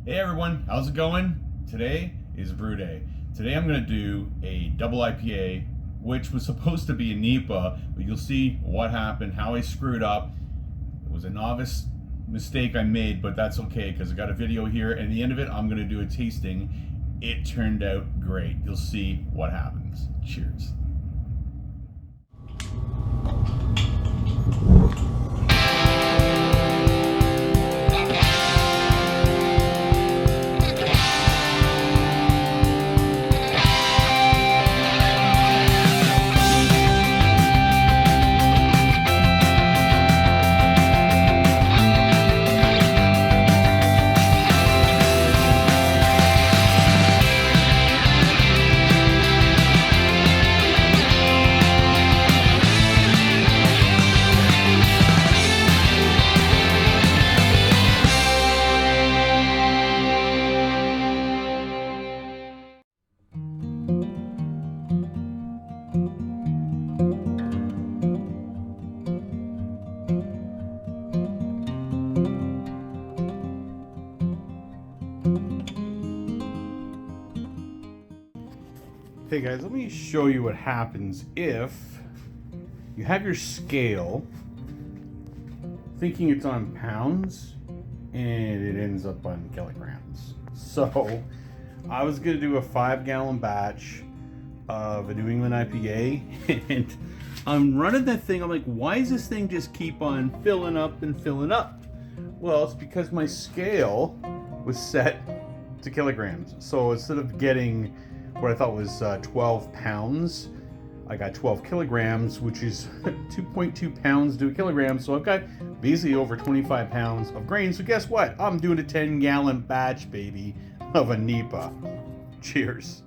Hey everyone, how's it going? Today is brew day. Today I'm going to do a double IPA, which was supposed to be a NEIPA, but you'll see what happened, how I screwed up. It was a novice mistake I made, but that's okay because I got a video here, and at the end of it I'm going to do a tasting. It turned out great. You'll see what happens. Cheers. Hey guys, let me show you what happens if you have your scale thinking it's on pounds and it ends up on kilograms. So I was gonna do a 5-gallon batch of a New England IPA and I'm running that thing. I'm like, why does this thing just keep on filling up and filling up? Well, it's because my scale was set to kilograms. So instead of getting what I thought was 12 pounds, I got 12 kilograms, which is 2.2 pounds to a kilogram. So I've got basically over 25 pounds of grain. So guess what? I'm doing a 10-gallon batch, baby, of a NEIPA. Cheers.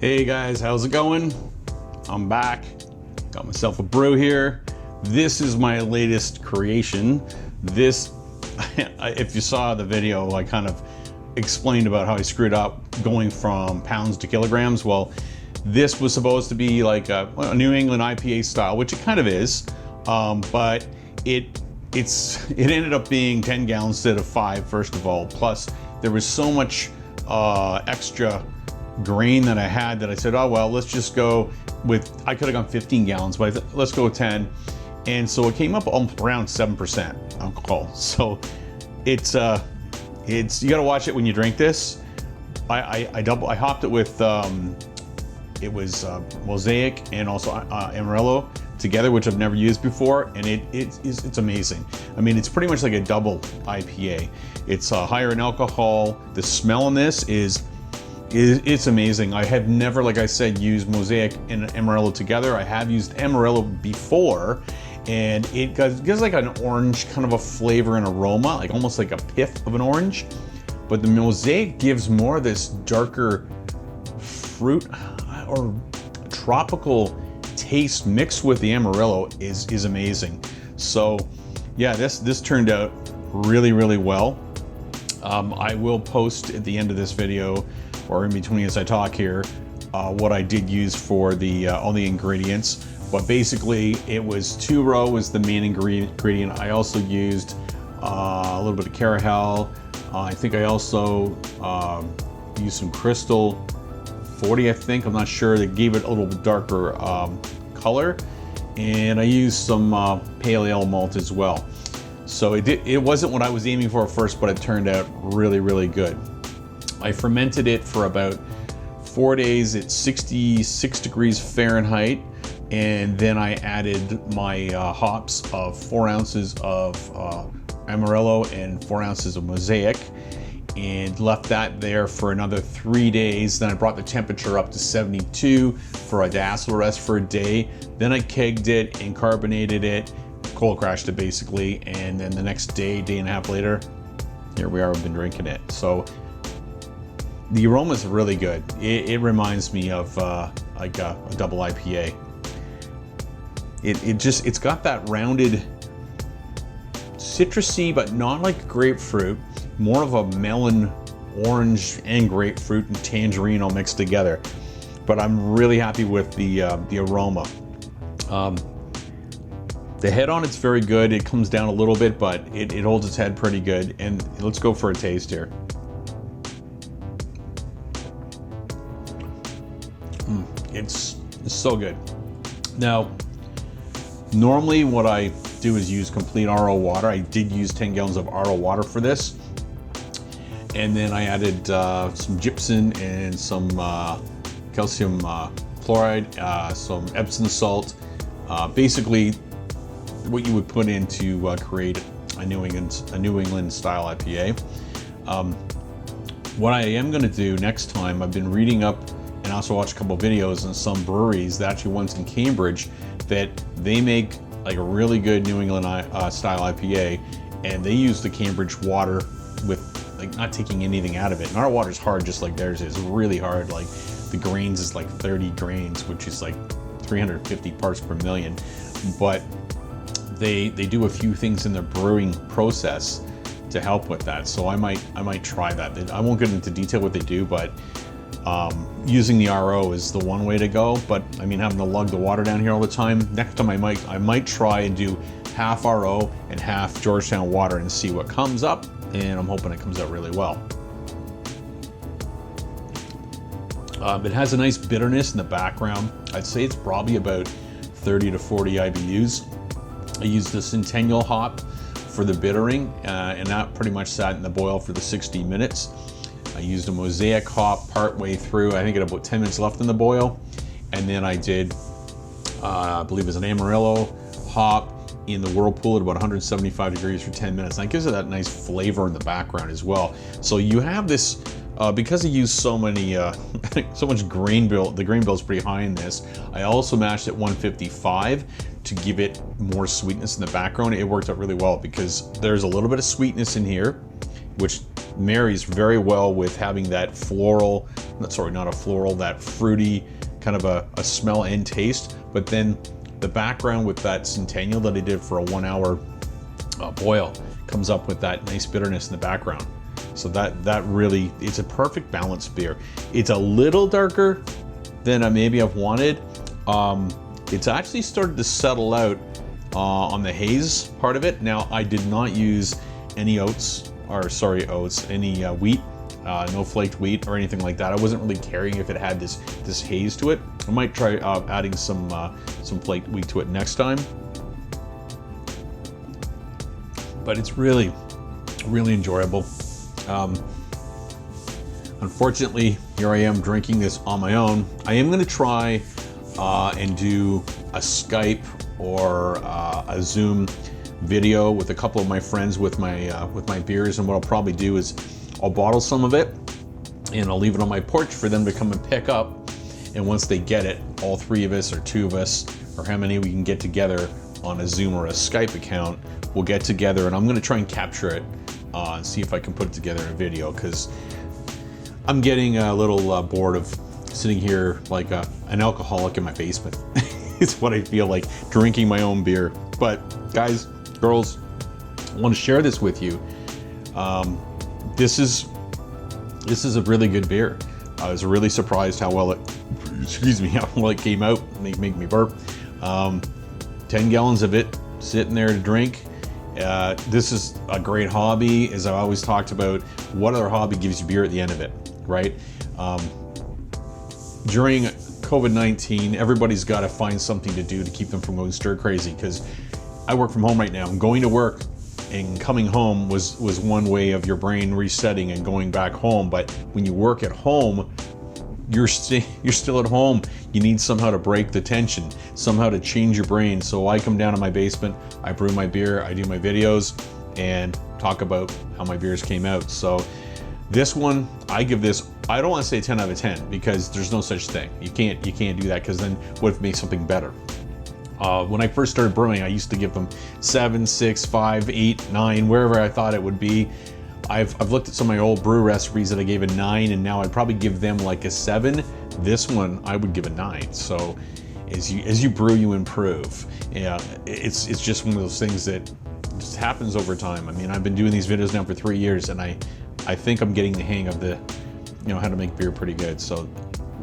Hey guys, how's it going? I'm back. Got myself a brew here. This is my latest creation. This, if you saw the video, I kind of explained about how I screwed up going from pounds to kilograms. Well, this was supposed to be like a New England IPA style, which it kind of is, but it ended up being 10 gallons instead of 5, first of all. Plus, there was so much extra grain that I had that I said, oh well, let's just go with, I could have gone 15 gallons, but let's go with 10. And so it came up around 7% alcohol. So it's you gotta watch it when you drink this. I hopped it with it was Mosaic and also Amarillo together, which I've never used before, and it's amazing. I mean, it's pretty much like a double IPA. It's higher in alcohol. The smell on this it's amazing. I have never, like I said, used Mosaic and Amarillo together. I have used Amarillo before, and it gives like an orange kind of a flavor and aroma, like almost like a pith of an orange. But the Mosaic gives more of this darker fruit or tropical taste mixed with the Amarillo is amazing. So yeah, this turned out really, really well. I will post at the end of this video, or in between as I talk here, what I did use for the all the ingredients. But basically, it was 2-row was the main ingredient. I also used a little bit of Carahel. I think I also used some Crystal 40, I think. I'm not sure. They gave it a little bit darker color. And I used some pale ale malt as well. So it wasn't what I was aiming for at first, but it turned out really, really good. I fermented it for about 4 days at 66 degrees Fahrenheit, and then I added my hops of 4 ounces of Amarillo and 4 ounces of Mosaic, and left that there for another 3 days. Then I brought the temperature up to 72 for a diacetyl rest for a day. Then I kegged it and carbonated it, cold crashed it basically, and then the next day and a half later, here we are, we've been drinking it. So the aroma is really good. It reminds me of like a double IPA. It's got that rounded citrusy, but not like grapefruit, more of a melon, orange, and grapefruit and tangerine all mixed together. But I'm really happy with the aroma. The head on it's very good. It comes down a little bit, but it holds its head pretty good. And let's go for a taste here. It's so good. Now, normally what I do is use complete RO water. I did use 10 gallons of RO water for this. And then I added some gypsum and some calcium chloride, some Epsom salt. Basically, what you would put in to create a New England style IPA. What I am going to do next time, I've been reading up and also watched a couple of videos on some breweries, that actually ones in Cambridge, that they make like a really good New England style IPA, and they use the Cambridge water with like not taking anything out of it. And our water's hard just like theirs is, really hard. Like the grains is like 30 grains, which is like 350 parts per million. But they do a few things in their brewing process to help with that. So I might try that. I won't get into detail what they do, but using the RO is the one way to go. But I mean, having to lug the water down here all the time, next time I might try and do half RO and half Georgetown water and see what comes up, and I'm hoping it comes out really well. It has a nice bitterness in the background. I'd say it's probably about 30 to 40 IBUs. I used the Centennial hop for the bittering, and that pretty much sat in the boil for the 60 minutes. I used a Mosaic hop part way through. I think it had about 10 minutes left in the boil. And then I did, I believe it was an Amarillo hop in the Whirlpool at about 175 degrees for 10 minutes. And that gives it that nice flavor in the background as well. So you have this, because I used so many, so much grain bill, the grain bill is pretty high in this. I also mashed at 155 to give it more sweetness in the background. It worked out really well because there's a little bit of sweetness in here, which marries very well with having that floral, sorry, not a floral, that fruity kind of a smell and taste. But then the background with that Centennial that I did for a 1 hour boil comes up with that nice bitterness in the background. So that really, it's a perfect balanced beer. It's a little darker than maybe I've wanted. It's actually started to settle out on the haze part of it. Now, I did not use any any wheat, no flaked wheat or anything like that. I wasn't really caring if it had this haze to it. I might try adding some flaked wheat to it next time. But it's really, really enjoyable. Unfortunately, here I am drinking this on my own. I am going to try and do a Skype or a Zoom video with a couple of my friends with my beers, and what I'll probably do is I'll bottle some of it and I'll leave it on my porch for them to come and pick up, and once they get it, all three of us or two of us or how many we can get together on a Zoom or a Skype account, we'll get together and I'm going to try and capture it and see if I can put it together in a video, because I'm getting a little bored of sitting here like an alcoholic in my basement. It's what I feel like, drinking my own beer. But guys, girls, I want to share this with you. This is a really good beer. I was really surprised how well it came out. Make me burp. 10 gallons of it sitting there to drink. This is a great hobby. As I've always talked about, what other hobby gives you beer at the end of it, right? During COVID-19, everybody's got to find something to do to keep them from going stir crazy, because I work from home right now. I'm going to work, and coming home was one way of your brain resetting and going back home. But when you work at home, you're still at home. You need somehow to break the tension, somehow to change your brain. So I come down to my basement, I brew my beer, I do my videos, and talk about how my beers came out. So this one, I give this, I don't want to say 10 out of 10, because there's no such thing. You can't do that, because then what if it makes something better? When I first started brewing, I used to give them 7, 6, 5, 8, 9, wherever I thought it would be. I've looked at some of my old brew recipes that I gave a 9, and now I'd probably give them like a 7. This one I would give a 9. So as you brew, you improve. Yeah, it's just one of those things that just happens over time. I mean, I've been doing these videos now for 3 years, and I think I'm getting the hang of how to make beer pretty good. So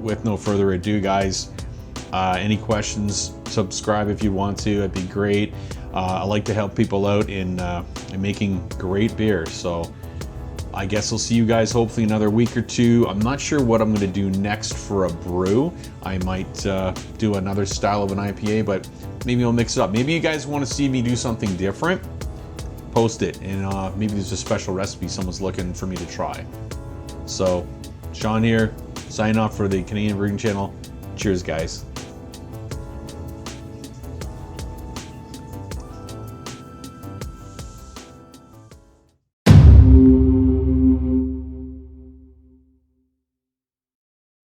with no further ado, guys, any questions, subscribe if you want to. It'd be great. I like to help people out in making great beer. So I guess I'll see you guys hopefully another week or two. I'm not sure what I'm going to do next for a brew. I might do another style of an IPA, but maybe I'll mix it up. Maybe you guys want to see me do something different. Post it, and maybe there's a special recipe someone's looking for me to try. So, Sean here, signing off for the Canadian Brewing Channel. Cheers, guys.